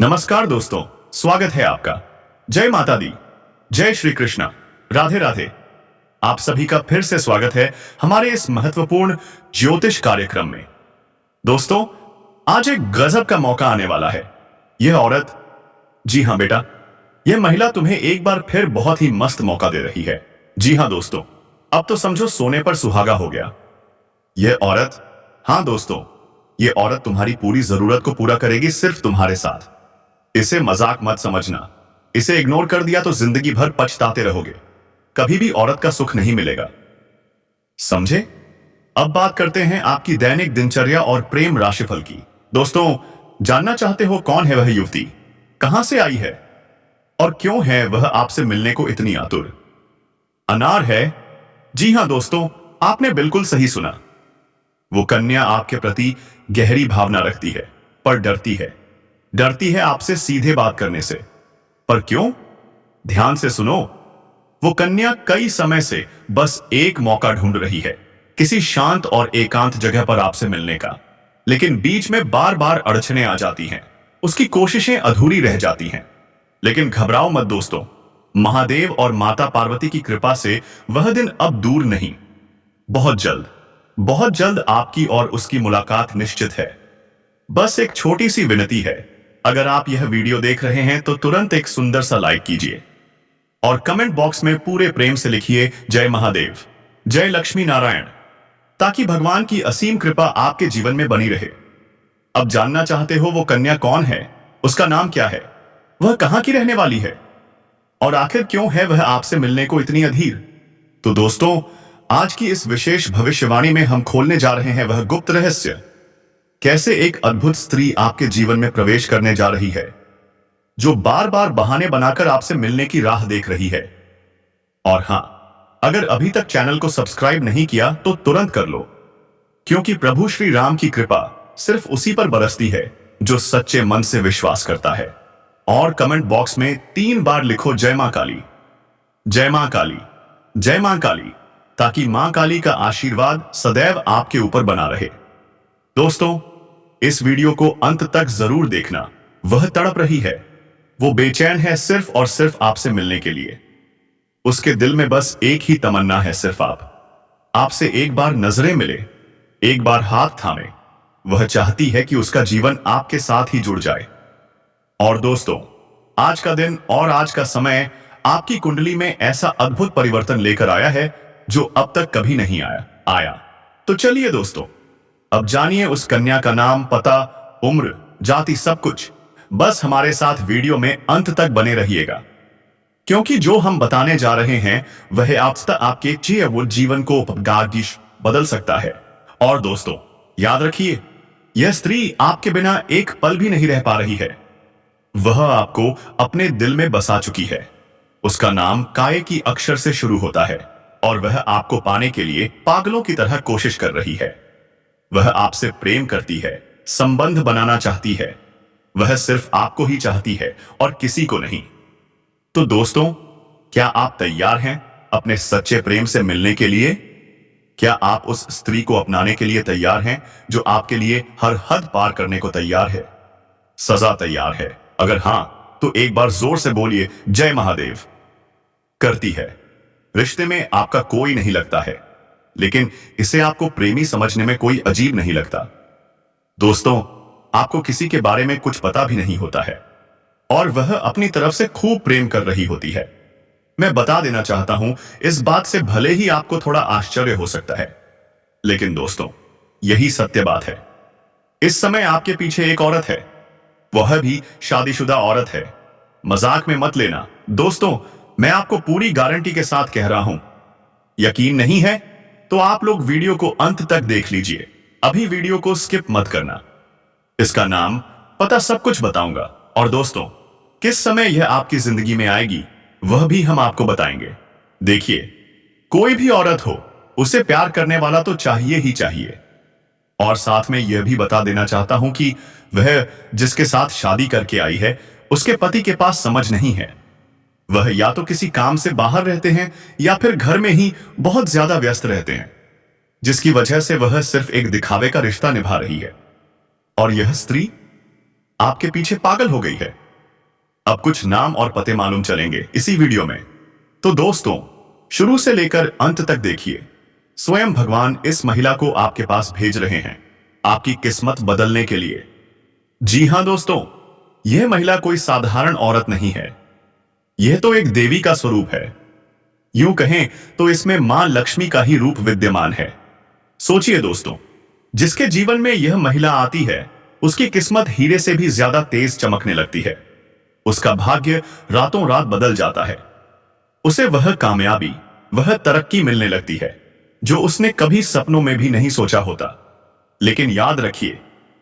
नमस्कार दोस्तों, स्वागत है आपका। जय माता दी, जय श्री कृष्णा, राधे राधे। आप सभी का फिर से स्वागत है हमारे इस महत्वपूर्ण ज्योतिष कार्यक्रम में। दोस्तों, आज एक गजब का मौका आने वाला है। यह औरत, जी हां बेटा, यह महिला तुम्हें एक बार फिर बहुत ही मस्त मौका दे रही है। जी हां दोस्तों, अब तो समझो सोने पर सुहागा हो गया। यह औरत, हां दोस्तों, यह औरत तुम्हारी पूरी जरूरत को पूरा करेगी सिर्फ तुम्हारे साथ। इसे मजाक मत समझना। इसे इग्नोर कर दिया तो जिंदगी भर पछताते रहोगे। कभी भी औरत का सुख नहीं मिलेगा, समझे? अब बात करते हैं आपकी दैनिक दिनचर्या और प्रेम राशिफल की। दोस्तों, जानना चाहते हो कौन है वह युवती, कहां से आई है और क्यों है वह आपसे मिलने को इतनी आतुर? अनार है। जी हां दोस्तों, आपने बिल्कुल सही सुना। वो कन्या आपके प्रति गहरी भावना रखती है, पर डरती है। डरती है आपसे सीधे बात करने से। पर क्यों? ध्यान से सुनो। वो कन्या कई समय से बस एक मौका ढूंढ रही है, किसी शांत और एकांत जगह पर आपसे मिलने का। लेकिन बीच में बार बार अड़चनें आ जाती हैं, उसकी कोशिशें अधूरी रह जाती हैं। लेकिन घबराओ मत दोस्तों, महादेव और माता पार्वती की कृपा से वह दिन अब दूर नहीं। बहुत जल्द आपकी और उसकी मुलाकात निश्चित है। बस एक छोटी सी विनती है, अगर आप यह वीडियो देख रहे हैं तो तुरंत एक सुंदर सा लाइक कीजिए और कमेंट बॉक्स में पूरे प्रेम से लिखिए जय महादेव, जय लक्ष्मी नारायण, ताकि भगवान की असीम कृपा आपके जीवन में बनी रहे। अब जानना चाहते हो वो कन्या कौन है, उसका नाम क्या है, वह कहां की रहने वाली है और आखिर क्यों है वह आपसे मिलने को इतनी अधीर? तो दोस्तों, आज की इस विशेष भविष्यवाणी में हम खोलने जा रहे हैं वह गुप्त रहस्य, कैसे एक अद्भुत स्त्री आपके जीवन में प्रवेश करने जा रही है, जो बार बार बहाने बनाकर आपसे मिलने की राह देख रही है। और हां, अगर अभी तक चैनल को सब्सक्राइब नहीं किया तो तुरंत कर लो, क्योंकि प्रभु श्री राम की कृपा सिर्फ उसी पर बरसती है जो सच्चे मन से विश्वास करता है। और कमेंट बॉक्स में 3 बार लिखो जय मां काली, जय मां काली, जय मां काली, ताकि मां काली का आशीर्वाद सदैव आपके ऊपर बना रहे। दोस्तों, इस वीडियो को अंत तक जरूर देखना। वह तड़प रही है, वो बेचैन है सिर्फ और सिर्फ आपसे मिलने के लिए। उसके दिल में बस एक ही तमन्ना है, सिर्फ आपसे एक बार नजरें मिले, एक बार हाथ थामे। वह चाहती है कि उसका जीवन आपके साथ ही जुड़ जाए। और दोस्तों, आज का दिन और आज का समय आपकी कुंडली में ऐसा अद्भुत परिवर्तन लेकर आया है जो अब तक कभी नहीं आया। तो चलिए दोस्तों, अब जानिए उस कन्या का नाम, पता, उम्र, जाति, सब कुछ। बस हमारे साथ वीडियो में अंत तक बने रहिएगा, क्योंकि जो हम बताने जा रहे हैं वह आपके जीवन को बदल सकता है। और दोस्तों, याद रखिए, यह स्त्री आपके बिना एक पल भी नहीं रह पा रही है। वह आपको अपने दिल में बसा चुकी है। उसका नाम काय की अक्षर से शुरू होता है और वह आपको पाने के लिए पागलों की तरह कोशिश कर रही है। वह आपसे प्रेम करती है, संबंध बनाना चाहती है। वह सिर्फ आपको ही चाहती है और किसी को नहीं। तो दोस्तों, क्या आप तैयार हैं अपने सच्चे प्रेम से मिलने के लिए? क्या आप उस स्त्री को अपनाने के लिए तैयार हैं जो आपके लिए हर हद पार करने को तैयार है? सजा तैयार है? अगर हां, तो एक बार जोर से बोलिए जय महादेव। करती है। रिश्ते में आपका कोई नहीं लगता है, लेकिन इसे आपको प्रेमी समझने में कोई अजीब नहीं लगता। दोस्तों, आपको किसी के बारे में कुछ पता भी नहीं होता है और वह अपनी तरफ से खूब प्रेम कर रही होती है। मैं बता देना चाहता हूं, इस बात से भले ही आपको थोड़ा आश्चर्य हो सकता है, लेकिन दोस्तों, यही सत्य बात है। इस समय आपके पीछे एक औरत है, वह भी शादीशुदा औरत है। मजाक में मत लेना दोस्तों, मैं आपको पूरी गारंटी के साथ कह रहा हूं। यकीन नहीं है तो आप लोग वीडियो को अंत तक देख लीजिए। अभी वीडियो को स्किप मत करना। इसका नाम, पता, सब कुछ बताऊंगा। और दोस्तों, किस समय यह आपकी जिंदगी में आएगी वह भी हम आपको बताएंगे। देखिए, कोई भी औरत हो, उसे प्यार करने वाला तो चाहिए ही चाहिए। और साथ में यह भी बता देना चाहता हूं कि वह जिसके साथ शादी करके आई है, उसके पति के पास समझ नहीं है। वह या तो किसी काम से बाहर रहते हैं या फिर घर में ही बहुत ज्यादा व्यस्त रहते हैं, जिसकी वजह से वह सिर्फ एक दिखावे का रिश्ता निभा रही है। और यह स्त्री आपके पीछे पागल हो गई है। अब कुछ नाम और पते मालूम चलेंगे इसी वीडियो में। तो दोस्तों, शुरू से लेकर अंत तक देखिए। स्वयं भगवान इस महिला को आपके पास भेज रहे हैं, आपकी किस्मत बदलने के लिए। जी हां दोस्तों, यह महिला कोई साधारण औरत नहीं है। यह तो एक देवी का स्वरूप है। यूं कहें तो इसमें मां लक्ष्मी का ही रूप विद्यमान है। सोचिए दोस्तों, जिसके जीवन में यह महिला आती है, उसकी किस्मत हीरे से भी ज्यादा तेज चमकने लगती है। उसका भाग्य रातों रात बदल जाता है। उसे वह कामयाबी, वह तरक्की मिलने लगती है जो उसने कभी सपनों में भी नहीं सोचा होता। लेकिन याद रखिए,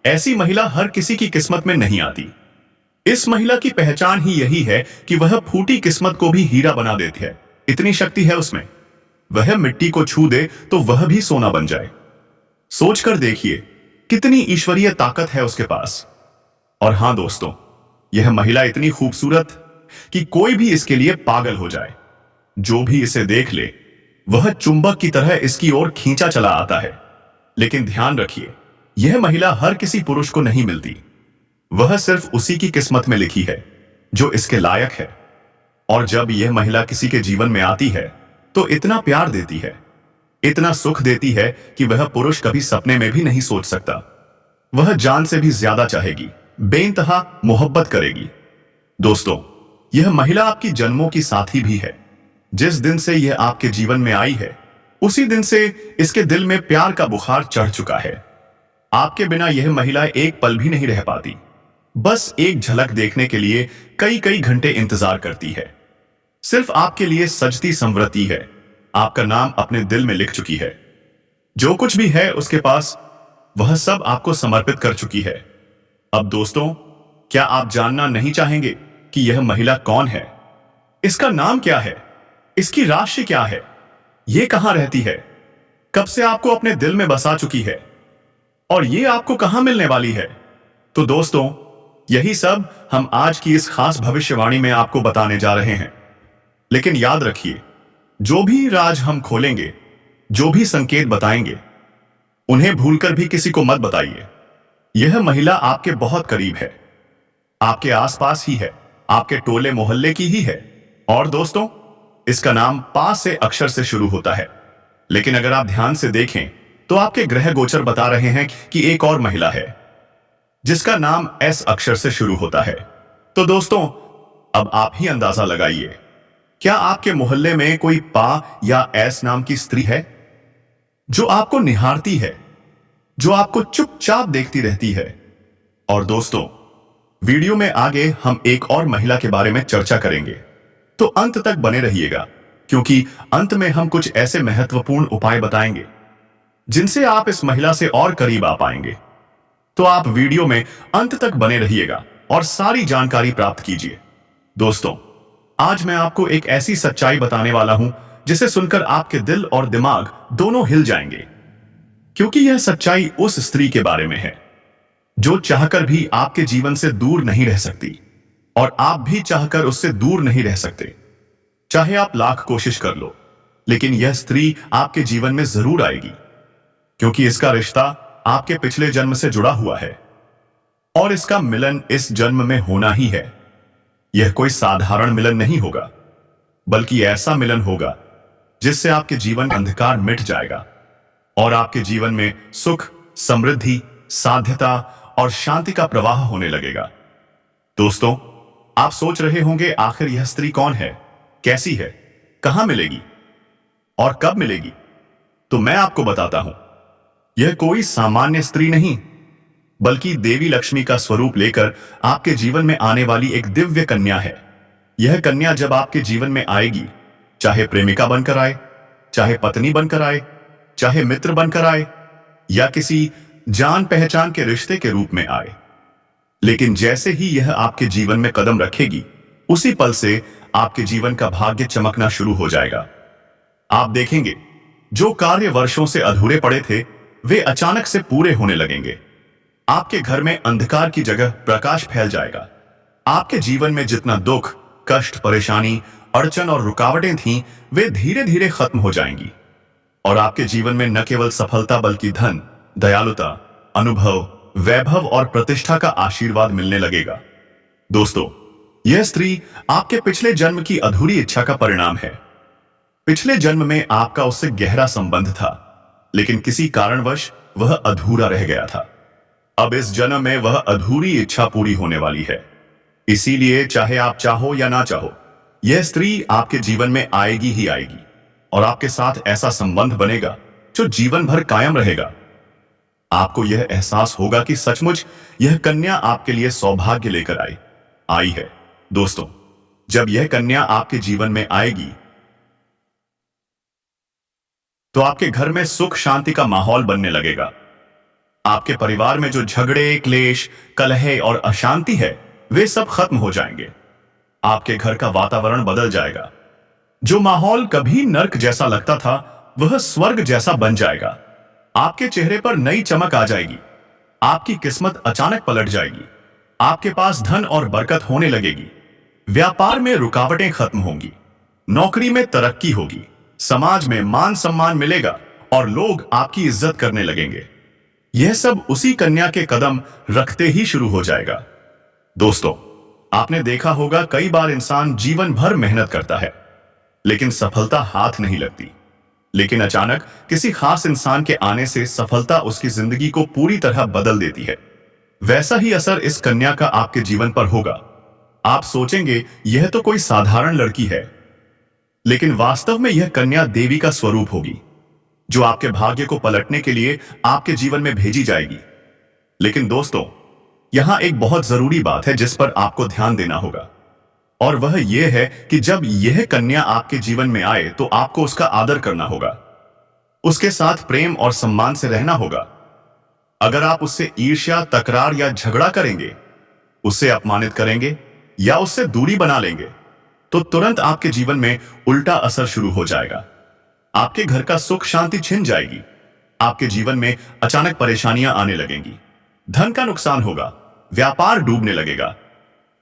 ऐसी महिला हर किसी की किस्मत में नहीं आती। इस महिला की पहचान ही यही है कि वह फूटी किस्मत को भी हीरा बना देती है। इतनी शक्ति है उसमें। वह मिट्टी को छू दे तो वह भी सोना बन जाए। सोचकर देखिए, कितनी ईश्वरीय ताकत है उसके पास। और हां दोस्तों, यह महिला इतनी खूबसूरत कि कोई भी इसके लिए पागल हो जाए। जो भी इसे देख ले, वह चुंबक की तरह इसकी ओर खींचा चला आता है। लेकिन ध्यान रखिए, यह महिला हर किसी पुरुष को नहीं मिलती। वह सिर्फ उसी की किस्मत में लिखी है जो इसके लायक है। और जब यह महिला किसी के जीवन में आती है तो इतना प्यार देती है, इतना सुख देती है कि वह पुरुष कभी सपने में भी नहीं सोच सकता। वह जान से भी ज्यादा चाहेगी, बेइंतहा मोहब्बत करेगी। दोस्तों, यह महिला आपकी जन्मों की साथी भी है। जिस दिन से यह आपके जीवन में आई है, उसी दिन से इसके दिल में प्यार का बुखार चढ़ चुका है। आपके बिना यह महिला एक पल भी नहीं रह पाती। बस एक झलक देखने के लिए कई कई घंटे इंतजार करती है। सिर्फ आपके लिए सजती संवरती है। आपका नाम अपने दिल में लिख चुकी है। जो कुछ भी है उसके पास, वह सब आपको समर्पित कर चुकी है। अब दोस्तों, क्या आप जानना नहीं चाहेंगे कि यह महिला कौन है? इसका नाम क्या है? इसकी राशि क्या है? यह कहां रहती है? कब से आपको अपने दिल में बसा चुकी है? और यह आपको कहां मिलने वाली है? तो दोस्तों, यही सब हम आज की इस खास भविष्यवाणी में आपको बताने जा रहे हैं। लेकिन याद रखिए, जो भी राज हम खोलेंगे, जो भी संकेत बताएंगे, उन्हें भूलकर भी किसी को मत बताइए। यह महिला आपके बहुत करीब है, आपके आसपास ही है, आपके टोले मोहल्ले की ही है। और दोस्तों, इसका नाम पा से अक्षर से शुरू होता है। लेकिन अगर आप ध्यान से देखें तो आपके ग्रह गोचर बता रहे हैं कि एक और महिला है जिसका नाम एस अक्षर से शुरू होता है। तो दोस्तों, अब आप ही अंदाजा लगाइए, क्या आपके मोहल्ले में कोई पा या एस नाम की स्त्री है जो आपको निहारती है, जो आपको चुपचाप देखती रहती है? और दोस्तों, वीडियो में आगे हम एक और महिला के बारे में चर्चा करेंगे, तो अंत तक बने रहिएगा, क्योंकि अंत में हम कुछ ऐसे महत्वपूर्ण उपाय बताएंगे जिनसे आप इस महिला से और करीब आ पाएंगे। तो आप वीडियो में अंत तक बने रहिएगा और सारी जानकारी प्राप्त कीजिए। दोस्तों, आज मैं आपको एक ऐसी सच्चाई बताने वाला हूं जिसे सुनकर आपके दिल और दिमाग दोनों हिल जाएंगे, क्योंकि यह सच्चाई उस स्त्री के बारे में है जो चाहकर भी आपके जीवन से दूर नहीं रह सकती, और आप भी चाहकर उससे दूर नहीं रह सकते। चाहे आप लाख कोशिश कर लो, लेकिन यह स्त्री आपके जीवन में जरूर आएगी, क्योंकि इसका रिश्ता आपके पिछले जन्म से जुड़ा हुआ है और इसका मिलन इस जन्म में होना ही है। यह कोई साधारण मिलन नहीं होगा, बल्कि ऐसा मिलन होगा जिससे आपके जीवन का अंधकार मिट जाएगा और आपके जीवन में सुख, समृद्धि, साध्यता और शांति का प्रवाह होने लगेगा। दोस्तों, आप सोच रहे होंगे, आखिर यह स्त्री कौन है, कैसी है, कहां मिलेगी और कब मिलेगी? तो मैं आपको बताता हूं। यह कोई सामान्य स्त्री नहीं, बल्कि देवी लक्ष्मी का स्वरूप लेकर आपके जीवन में आने वाली एक दिव्य कन्या है। यह कन्या जब आपके जीवन में आएगी, चाहे प्रेमिका बनकर आए, चाहे पत्नी बनकर आए, चाहे मित्र बनकर आए, या किसी जान पहचान के रिश्ते के रूप में आए, लेकिन जैसे ही यह आपके जीवन में कदम रखेगी, उसी पल से आपके जीवन का भाग्य चमकना शुरू हो जाएगा। आप देखेंगे, जो कार्य वर्षों से अधूरे पड़े थे, वे अचानक से पूरे होने लगेंगे। आपके घर में अंधकार की जगह प्रकाश फैल जाएगा। आपके जीवन में जितना दुख, कष्ट, परेशानी, अड़चन और रुकावटें थीं, वे धीरे धीरे खत्म हो जाएंगी और आपके जीवन में न केवल सफलता बल्कि धन, दयालुता, अनुभव, वैभव और प्रतिष्ठा का आशीर्वाद मिलने लगेगा। दोस्तों, यह स्त्री आपके पिछले जन्म की अधूरी इच्छा का परिणाम है। पिछले जन्म में आपका उससे गहरा संबंध था, लेकिन किसी कारणवश वह अधूरा रह गया था। अब इस जन्म में वह अधूरी इच्छा पूरी होने वाली है। इसीलिए चाहे आप चाहो या ना चाहो, यह स्त्री आपके जीवन में आएगी ही आएगी और आपके साथ ऐसा संबंध बनेगा जो जीवन भर कायम रहेगा। आपको यह एहसास होगा कि सचमुच यह कन्या आपके लिए सौभाग्य लेकर आई है। दोस्तों, जब यह कन्या आपके जीवन में आएगी तो आपके घर में सुख शांति का माहौल बनने लगेगा। आपके परिवार में जो झगड़े, क्लेश, कलह और अशांति है, वे सब खत्म हो जाएंगे। आपके घर का वातावरण बदल जाएगा। जो माहौल कभी नर्क जैसा लगता था, वह स्वर्ग जैसा बन जाएगा। आपके चेहरे पर नई चमक आ जाएगी। आपकी किस्मत अचानक पलट जाएगी। आपके पास धन और बरकत होने लगेगी। व्यापार में रुकावटें खत्म होंगी। नौकरी में तरक्की होगी। समाज में मान सम्मान मिलेगा और लोग आपकी इज्जत करने लगेंगे। यह सब उसी कन्या के कदम रखते ही शुरू हो जाएगा। दोस्तों, आपने देखा होगा कई बार इंसान जीवन भर मेहनत करता है, लेकिन सफलता हाथ नहीं लगती। लेकिन अचानक किसी खास इंसान के आने से सफलता उसकी जिंदगी को पूरी तरह बदल देती है। वैसा ही असर इस कन्या का आपके जीवन पर होगा। आप सोचेंगे यह तो कोई साधारण लड़की है, लेकिन वास्तव में यह कन्या देवी का स्वरूप होगी, जो आपके भाग्य को पलटने के लिए आपके जीवन में भेजी जाएगी। लेकिन दोस्तों, यहां एक बहुत जरूरी बात है जिस पर आपको ध्यान देना होगा, और वह यह है कि जब यह कन्या आपके जीवन में आए तो आपको उसका आदर करना होगा। उसके साथ प्रेम और सम्मान से रहना होगा। अगर आप उससे ईर्ष्या, तकरार या झगड़ा करेंगे, उससे अपमानित करेंगे या उससे दूरी बना लेंगे, तो तुरंत आपके जीवन में उल्टा असर शुरू हो जाएगा। आपके घर का सुख शांति छिन जाएगी। आपके जीवन में अचानक परेशानियां आने लगेंगी। धन का नुकसान होगा, व्यापार डूबने लगेगा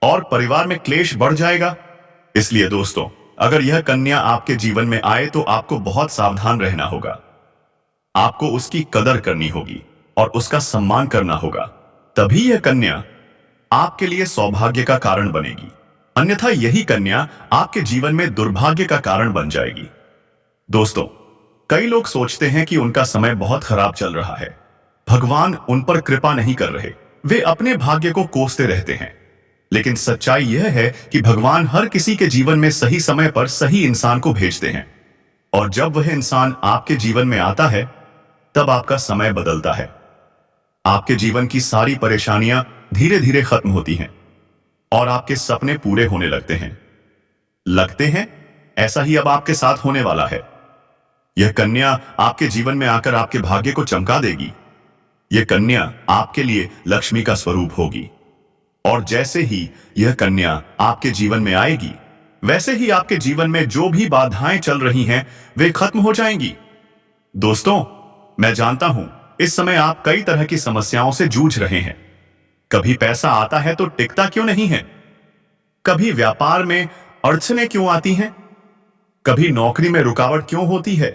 और परिवार में क्लेश बढ़ जाएगा। इसलिए दोस्तों, अगर यह कन्या आपके जीवन में आए तो आपको बहुत सावधान रहना होगा। आपको उसकी कदर करनी होगी और उसका सम्मान करना होगा। तभी यह कन्या आपके लिए सौभाग्य का कारण बनेगी। अन्यथा यही कन्या आपके जीवन में दुर्भाग्य का कारण बन जाएगी। दोस्तों, कई लोग सोचते हैं कि उनका समय बहुत खराब चल रहा है, भगवान उन पर कृपा नहीं कर रहे, वे अपने भाग्य को कोसते रहते हैं। लेकिन सच्चाई यह है कि भगवान हर किसी के जीवन में सही समय पर सही इंसान को भेजते हैं, और जब वह इंसान आपके जीवन में आता है, तब आपका समय बदलता है। आपके जीवन की सारी परेशानियां धीरे धीरे खत्म होती हैं और आपके सपने पूरे होने लगते हैं। ऐसा ही अब आपके साथ होने वाला है। यह कन्या आपके जीवन में आकर आपके भाग्य को चमका देगी। यह कन्या आपके लिए लक्ष्मी का स्वरूप होगी, और जैसे ही यह कन्या आपके जीवन में आएगी, वैसे ही आपके जीवन में जो भी बाधाएं चल रही हैं, वे खत्म हो जाएंगी। दोस्तों, मैं जानता हूं इस समय आप कई तरह की समस्याओं से जूझ रहे हैं। कभी पैसा आता है तो टिकता क्यों नहीं है? कभी व्यापार में अड़चनें क्यों आती हैं? कभी नौकरी में रुकावट क्यों होती है?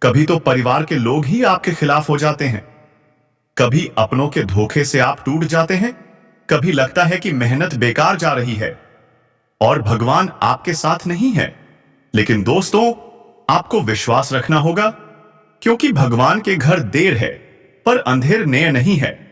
कभी तो परिवार के लोग ही आपके खिलाफ हो जाते हैं। कभी अपनों के धोखे से आप टूट जाते हैं। कभी लगता है कि मेहनत बेकार जा रही है और भगवान आपके साथ नहीं है। लेकिन दोस्तों, आपको विश्वास रखना होगा, क्योंकि भगवान के घर देर है पर अंधेर नेय नहीं है।